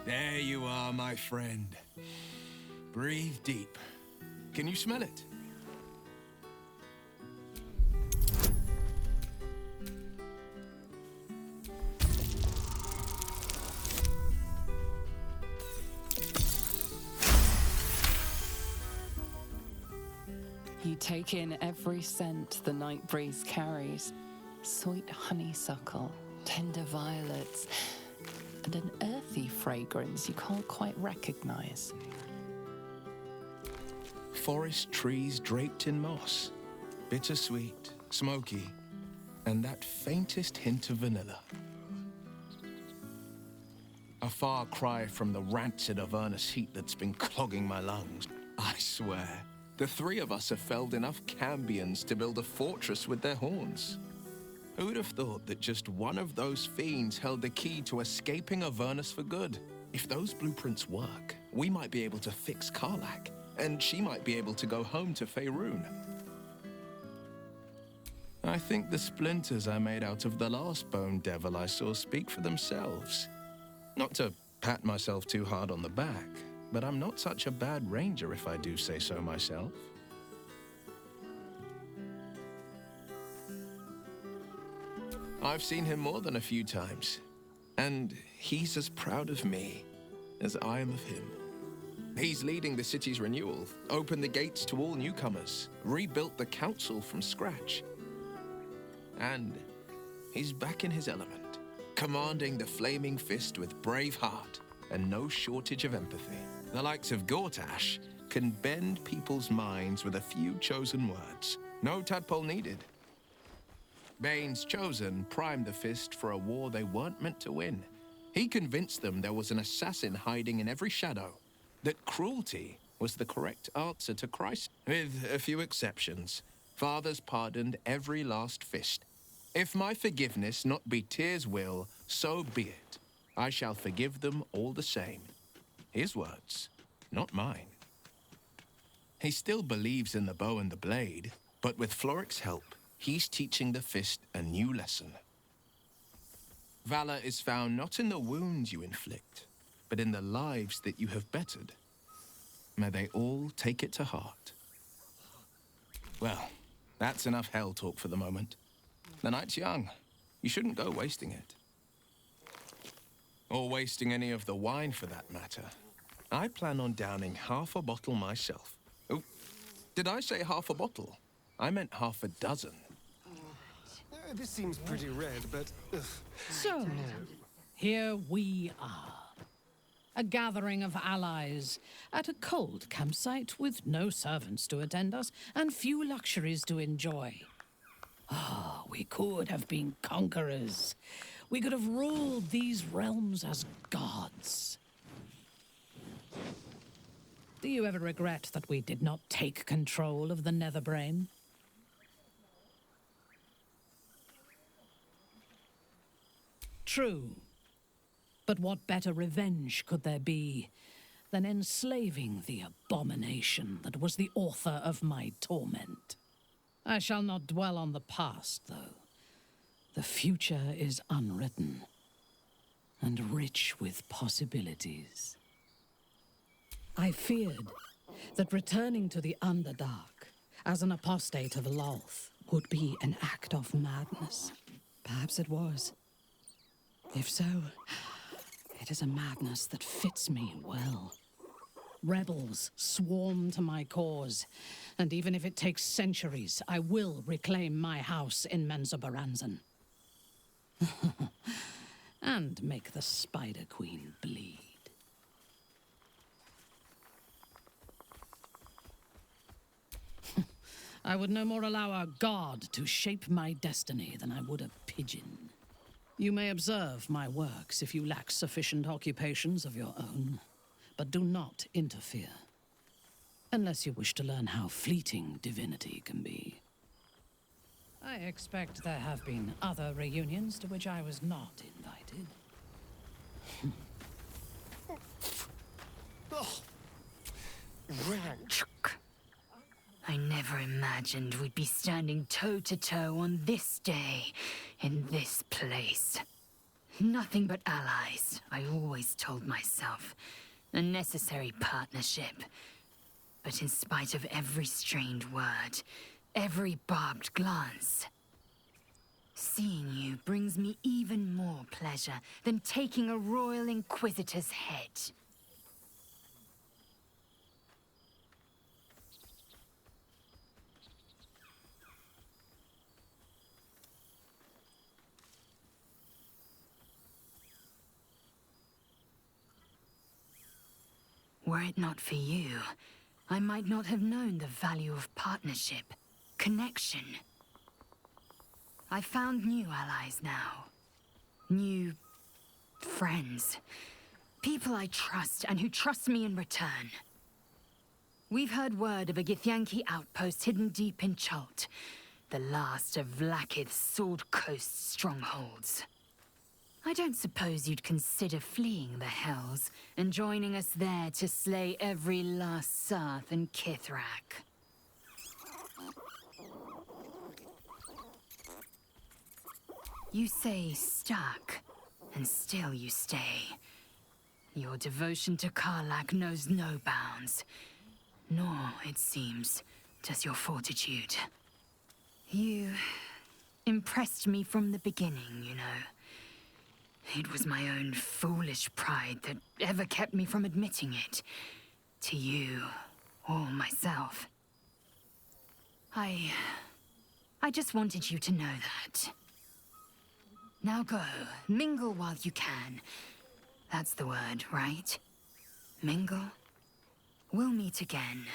There you are, my friend. Breathe deep. Can you smell it? You take in every scent the night breeze carries. Sweet honeysuckle, tender violets, and an earthy fragrance you can't quite recognize. Forest trees draped in moss. Bittersweet, smoky, and that faintest hint of vanilla. A far cry from the rancid Avernus heat that's been clogging my lungs. I swear, the three of us have felled enough cambions to build a fortress with their horns. Who'd have thought that just one of those fiends held the key to escaping Avernus for good? If those blueprints work, we might be able to fix Karlach, and she might be able to go home to Faerun. I think the splinters I made out of the last bone devil I saw speak for themselves. Not to pat myself too hard on the back, but I'm not such a bad ranger if I do say so myself. I've seen him more than a few times, and he's as proud of me as I am of him. He's leading the city's renewal, opened the gates to all newcomers, rebuilt the council from scratch. And he's back in his element, commanding the Flaming Fist with brave heart and no shortage of empathy. The likes of Gortash can bend people's minds with a few chosen words. No tadpole needed. Bane's Chosen primed the Fist for a war they weren't meant to win. He convinced them there was an assassin hiding in every shadow, that cruelty was the correct answer to crisis. With a few exceptions, fathers pardoned every last Fist. If my forgiveness not be Tyr's will, so be it. I shall forgive them all the same. His words, not mine. He still believes in the bow and the blade, but with Floric's help, he's teaching the Fist a new lesson. Valor is found not in the wounds you inflict, but in the lives that you have bettered. May they all take it to heart. Well, that's enough hell talk for the moment. The night's young. You shouldn't go wasting it. Or wasting any of the wine for that matter. I plan on downing half a bottle myself. Oh, did I say half a bottle? I meant half a dozen. This seems pretty red, but... So, here we are. A gathering of allies at a cold campsite with no servants to attend us and few luxuries to enjoy. Ah, we could have been conquerors. We could have ruled these realms as gods. Do you ever regret that we did not take control of the Netherbrain? True. But what better revenge could there be than enslaving the abomination that was the author of my torment? I shall not dwell on the past, though. The future is unwritten and rich with possibilities. I feared that returning to the Underdark as an apostate of Lolth would be an act of madness. Perhaps it was. If so, it is a madness that fits me well. Rebels swarm to my cause, and even if it takes centuries, I will reclaim my house in Menzoberranzan. And make the Spider Queen bleed. I would no more allow a god to shape my destiny than I would a pigeon. You may observe my works if you lack sufficient occupations of your own, but do not interfere. Unless you wish to learn how fleeting divinity can be. I expect there have been other reunions to which I was not invited. Oh. Ranch. I never imagined we'd be standing toe-to-toe on this day, in this place. Nothing but allies, I always told myself. A necessary partnership. But in spite of every strained word, every barbed glance, seeing you brings me even more pleasure than taking a royal inquisitor's head. Were it not for you, I might not have known the value of partnership, connection. I found new allies now. New friends. People I trust and who trust me in return. We've heard word of a Githyanki outpost hidden deep in Chult, the last of Vlaakith's Sword Coast strongholds. I don't suppose you'd consider fleeing the Hells and joining us there to slay every last Sarth and Kithrak. You say stuck, and still you stay. Your devotion to Karlach knows no bounds, nor, it seems, does your fortitude. You impressed me from the beginning, you know. It was my own foolish pride that ever kept me from admitting it. To you, or myself. I just wanted you to know that. Now go, mingle while you can. That's the word, right? Mingle? We'll meet again.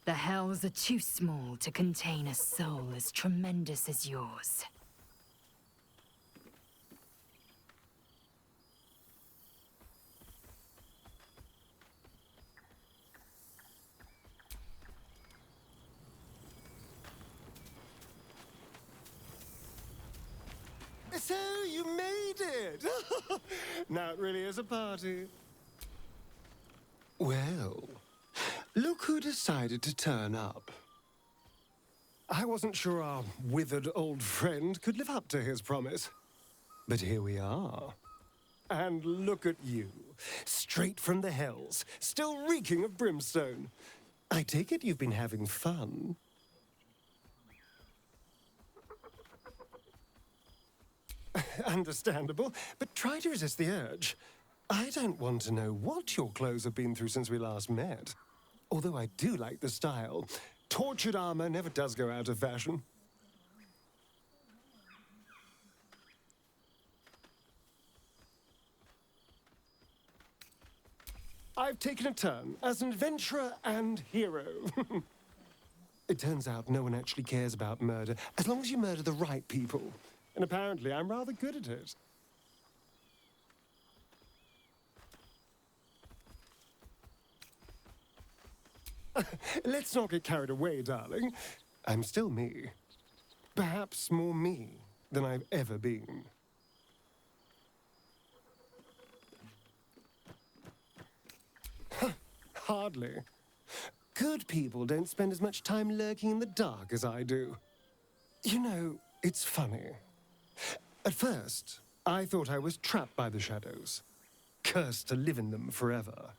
The Hells are too small to contain a soul as tremendous as yours. So you made it! Now it really is a party. Well, look who decided to turn up. I wasn't sure our withered old friend could live up to his promise. But here we are. And look at you, straight from the Hells, still reeking of brimstone. I take it you've been having fun. Understandable, but try to resist the urge. I don't want to know what your clothes have been through since we last met. Although I do like the style. Tortured armor never does go out of fashion. I've taken a turn as an adventurer and hero. It turns out no one actually cares about murder, as long as you murder the right people. And apparently I'm rather good at it. Let's not get carried away, darling. I'm still me. Perhaps more me than I've ever been. Hardly. Good people don't spend as much time lurking in the dark as I do. You know, it's funny. At first, I thought I was trapped by the shadows, cursed to live in them forever.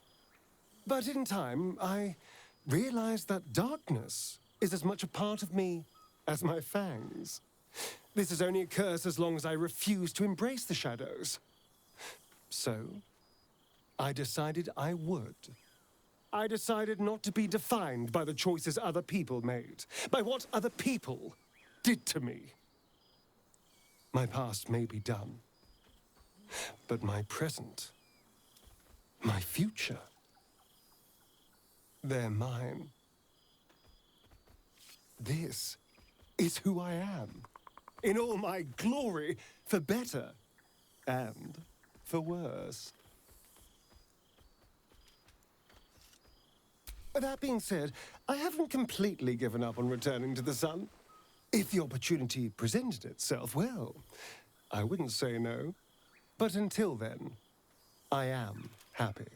But in time, I realized that darkness is as much a part of me as my fangs. This is only a curse as long as I refuse to embrace the shadows. So, I decided I would. I decided not to be defined by the choices other people made, by what other people did to me. My past may be done, but my present, my future, they're mine. This is who I am, in all my glory, for better and for worse. That being said, I haven't completely given up on returning to the sun. If the opportunity presented itself, well, I wouldn't say no. But until then, I am happy.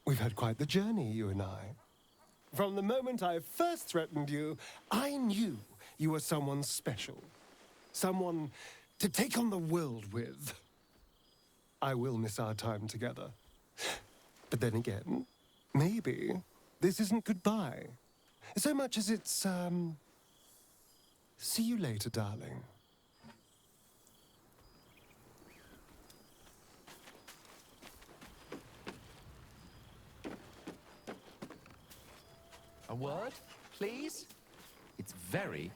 We've had quite the journey, you and I. From the moment I first threatened you, I knew you were someone special. Someone to take on the world with. I will miss our time together. But then again, maybe this isn't goodbye. So much as it's, see you later, darling. A word, please? It's very,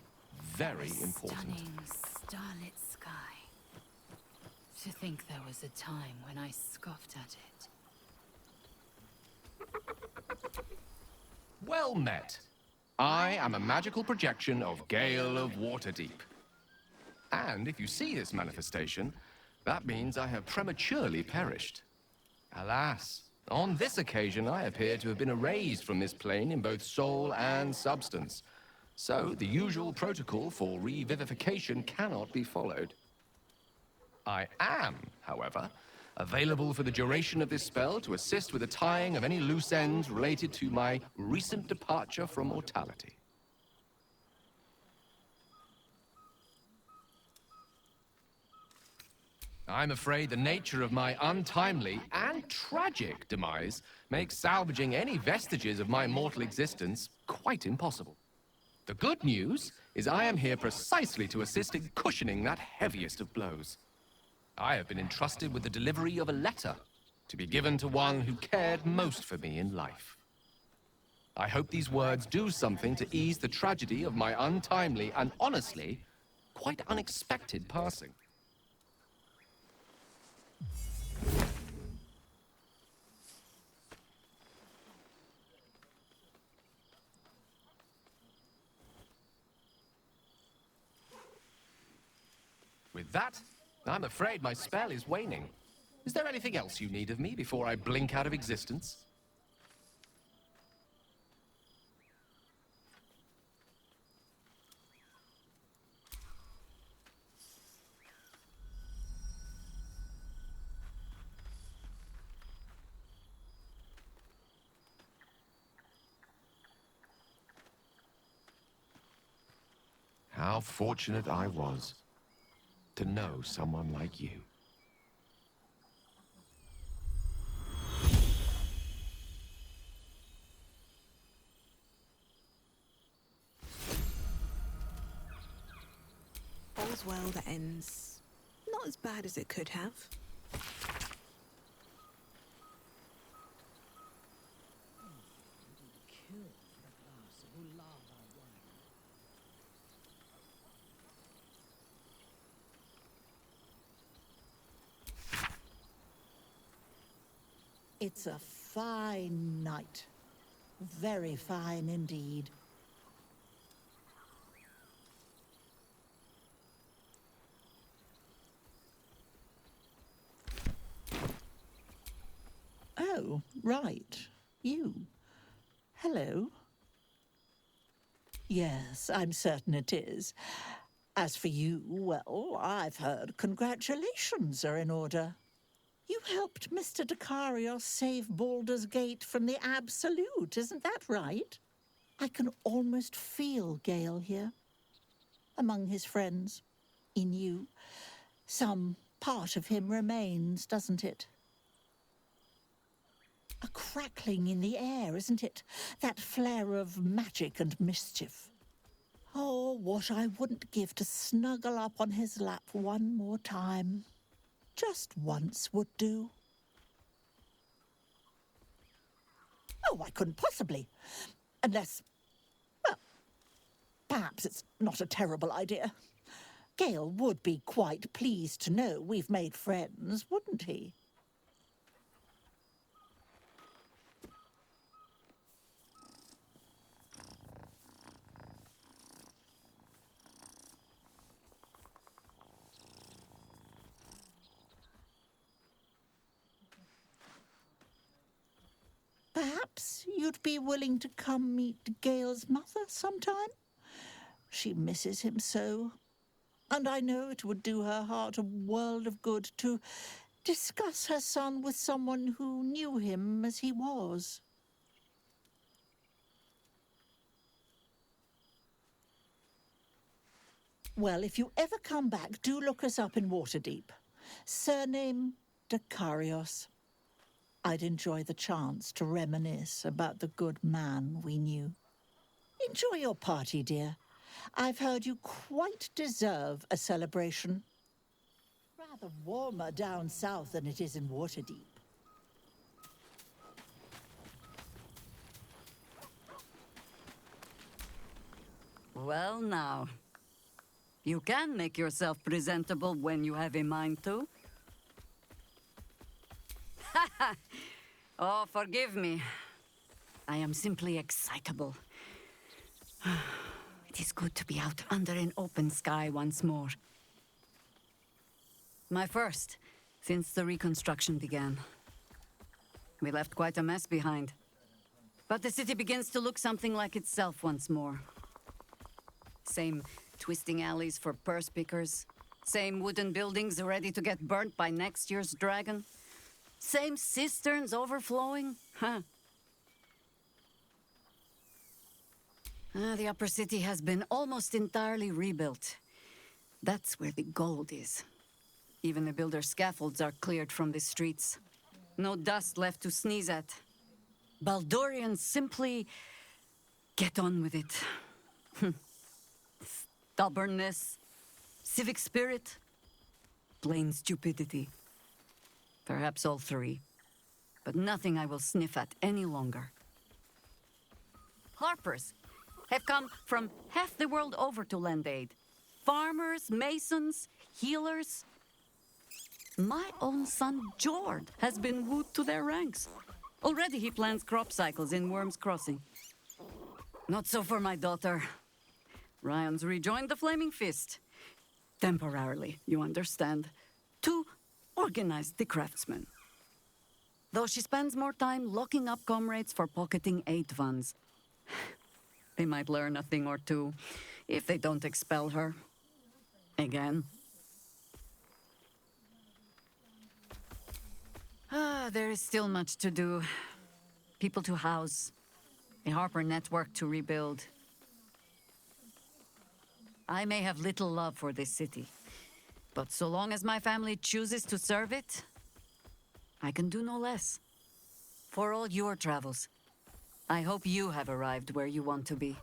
very important. Stunning starlit sky. To think there was a time when I scoffed at it. Well met. I am a magical projection of Gale of Waterdeep. And if you see this manifestation, that means I have prematurely perished. Alas, on this occasion I appear to have been erased from this plane in both soul and substance. So the usual protocol for revivification cannot be followed. I am, however, available for the duration of this spell to assist with the tying of any loose ends related to my recent departure from mortality. I'm afraid the nature of my untimely and tragic demise makes salvaging any vestiges of my mortal existence quite impossible. The good news is I am here precisely to assist in cushioning that heaviest of blows. I have been entrusted with the delivery of a letter to be given to one who cared most for me in life. I hope these words do something to ease the tragedy of my untimely and honestly, quite unexpected passing. With that, I'm afraid my spell is waning. Is there anything else you need of me before I blink out of existence? How fortunate I was to know someone like you. All's well that ends not as bad as it could have. It's a fine night. Very fine indeed. Oh, right. You. Hello. Yes, I'm certain it is. As for you, well, I've heard congratulations are in order. You helped Mr. Dacarios save Baldur's Gate from the Absolute, isn't that right? I can almost feel Gale here. Among his friends. In you. Some part of him remains, doesn't it? A crackling in the air, isn't it? That flare of magic and mischief. Oh, what I wouldn't give to snuggle up on his lap one more time. Just once would do. Oh, I couldn't possibly. Unless, well, perhaps it's not a terrible idea. Gale would be quite pleased to know we've made friends, wouldn't he? Perhaps you'd be willing to come meet Gale's mother sometime? She misses him so. And I know it would do her heart a world of good to discuss her son with someone who knew him as he was. Well, if you ever come back, do look us up in Waterdeep. Surname Dakarios. I'd enjoy the chance to reminisce about the good man we knew. Enjoy your party, dear. I've heard you quite deserve a celebration. Rather warmer down south than it is in Waterdeep. Well, now. You can make yourself presentable when you have a mind to. Oh, forgive me. I am simply excitable. It is good to be out under an open sky once more. My first, since the reconstruction began. We left quite a mess behind. But the city begins to look something like itself once more. Same twisting alleys for purse pickers. Same wooden buildings ready to get burnt by next year's dragon. Same cisterns overflowing. The upper city has been almost entirely rebuilt. That's where the gold is. Even the builder's scaffolds are cleared from the streets. No dust left to sneeze at. Baldurians simply get on with it. Stubbornness, civic spirit, plain stupidity. Perhaps all three, but nothing I will sniff at any longer. Harpers have come from half the world over to lend aid. Farmers, masons, healers. My own son, Jord, has been wooed to their ranks. Already he plans crop cycles in Worm's Crossing. Not so for my daughter. Ryan's rejoined the Flaming Fist. Temporarily, you understand. To organize the craftsmen. Though she spends more time locking up comrades for pocketing aid funds. They might learn a thing or two if they don't expel her. Again. There is still much to do. People to house. A Harper network to rebuild. I may have little love for this city, but so long as my family chooses to serve it, I can do no less. For all your travels, I hope you have arrived where you want to be.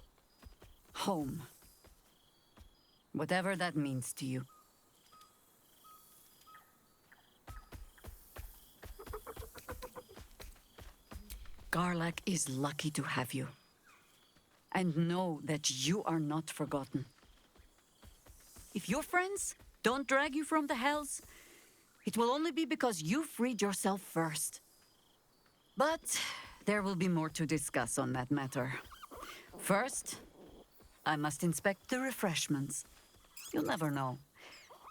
Home. Whatever that means to you. Garlack is lucky to have you. And know that you are not forgotten. If your friends don't drag you from the hells, it will only be because you freed yourself first. But there will be more to discuss on that matter. First, I must inspect the refreshments. You'll never know.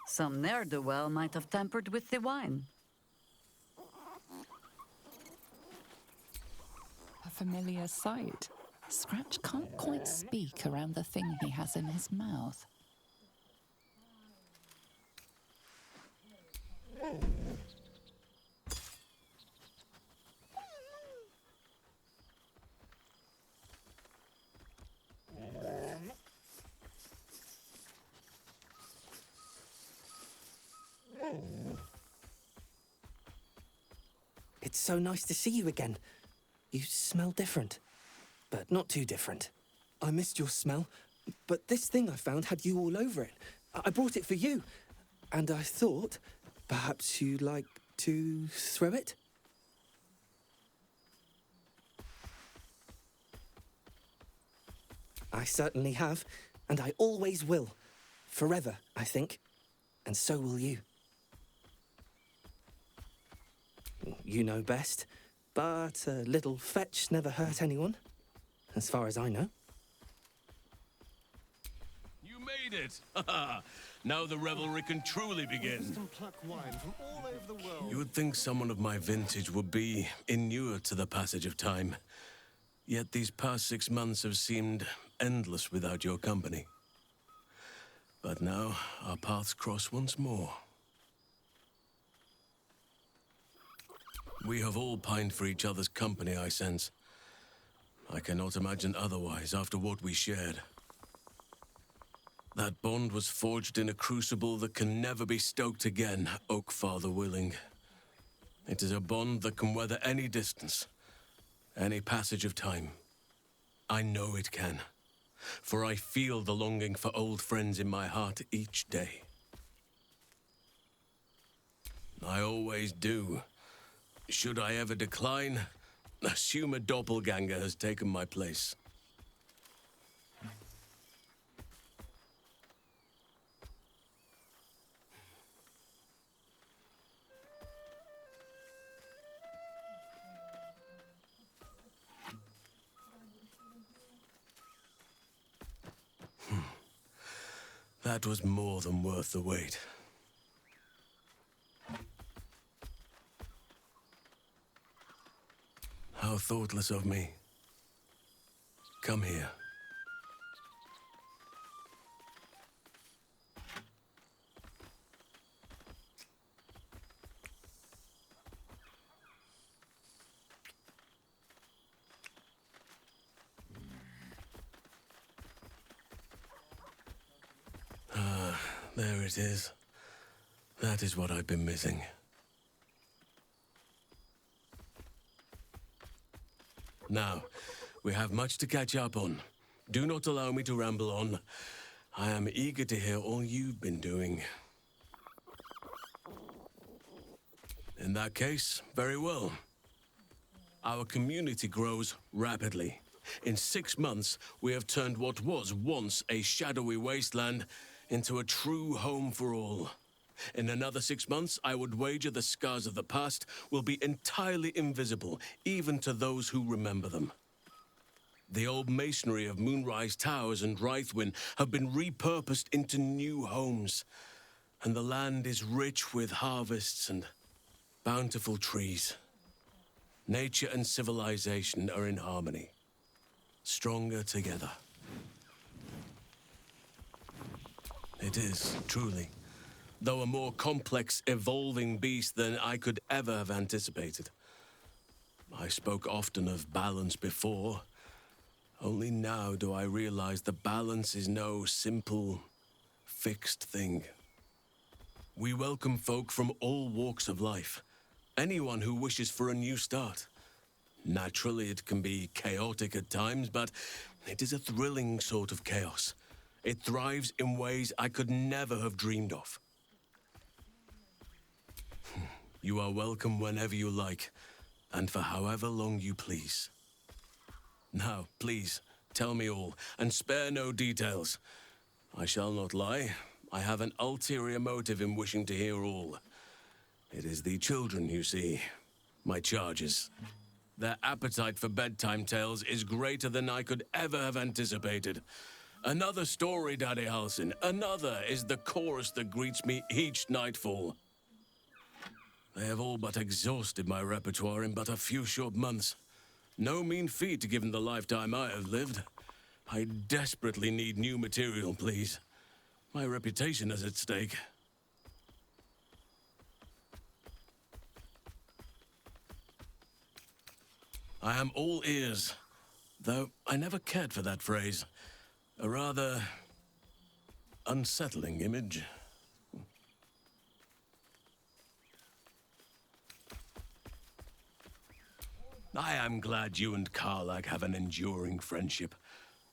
Some ne'er-do-well might have tampered with the wine. A familiar sight. Scratch can't quite speak around the thing he has in his mouth. It's so nice to see you again. You smell different, but not too different. I missed your smell, but this thing I found had you all over it. I brought it for you, and I thought perhaps you'd like to throw it? I certainly have, and I always will. Forever, I think. And so will you. You know best, but a little fetch never hurt anyone, as far as I know. You made it! Now the revelry can truly begin. Pluck wine from all over the world. You would think someone of my vintage would be inured to the passage of time. Yet these past 6 months have seemed endless without your company. But now our paths cross once more. We have all pined for each other's company, I sense. I cannot imagine otherwise after what we shared. That bond was forged in a crucible that can never be stoked again, Oak Father willing. It is a bond that can weather any distance, any passage of time. I know it can, for I feel the longing for old friends in my heart each day. I always do. Should I ever decline, assume a doppelganger has taken my place. That was more than worth the wait. How thoughtless of me. Come here. There it is. That is what I've been missing. Now, we have much to catch up on. Do not allow me to ramble on. I am eager to hear all you've been doing. In that case, very well. Our community grows rapidly. In 6 months, we have turned what was once a shadowy wasteland into a true home for all. In another 6 months, I would wager the scars of the past will be entirely invisible, even to those who remember them. The old masonry of Moonrise Towers and Rythwin have been repurposed into new homes, and the land is rich with harvests and bountiful trees. Nature and civilization are in harmony, stronger together. It is, truly, though a more complex, evolving beast than I could ever have anticipated. I spoke often of balance before. Only now do I realize the balance is no simple, fixed thing. We welcome folk from all walks of life. Anyone who wishes for a new start. Naturally, it can be chaotic at times, but it is a thrilling sort of chaos. It thrives in ways I could never have dreamed of. You are welcome whenever you like, and for however long you please. Now, please, tell me all, and spare no details. I shall not lie. I have an ulterior motive in wishing to hear all. It is the children, you see, my charges. Their appetite for bedtime tales is greater than I could ever have anticipated. Another story, Daddy Halsin. Another is the chorus that greets me each nightfall. They have all but exhausted my repertoire in but a few short months. No mean feat given the lifetime I have lived. I desperately need new material, please. My reputation is at stake. I am all ears, though I never cared for that phrase. A rather unsettling image. I am glad you and Karlak have an enduring friendship.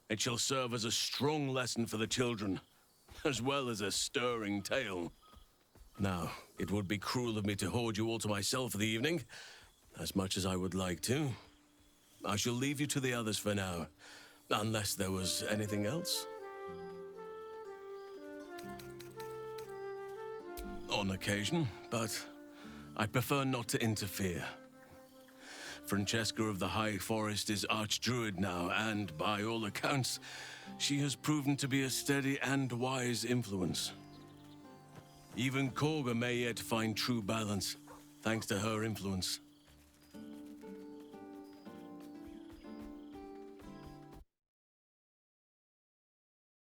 It shall serve as a strong lesson for the children, as well as a stirring tale. Now, it would be cruel of me to hoard you all to myself for the evening, as much as I would like to. I shall leave you to the others for now, unless there was anything else. On occasion, but I prefer not to interfere. Francesca of the High Forest is Archdruid now, and by all accounts, she has proven to be a steady and wise influence. Even Korga may yet find true balance, thanks to her influence.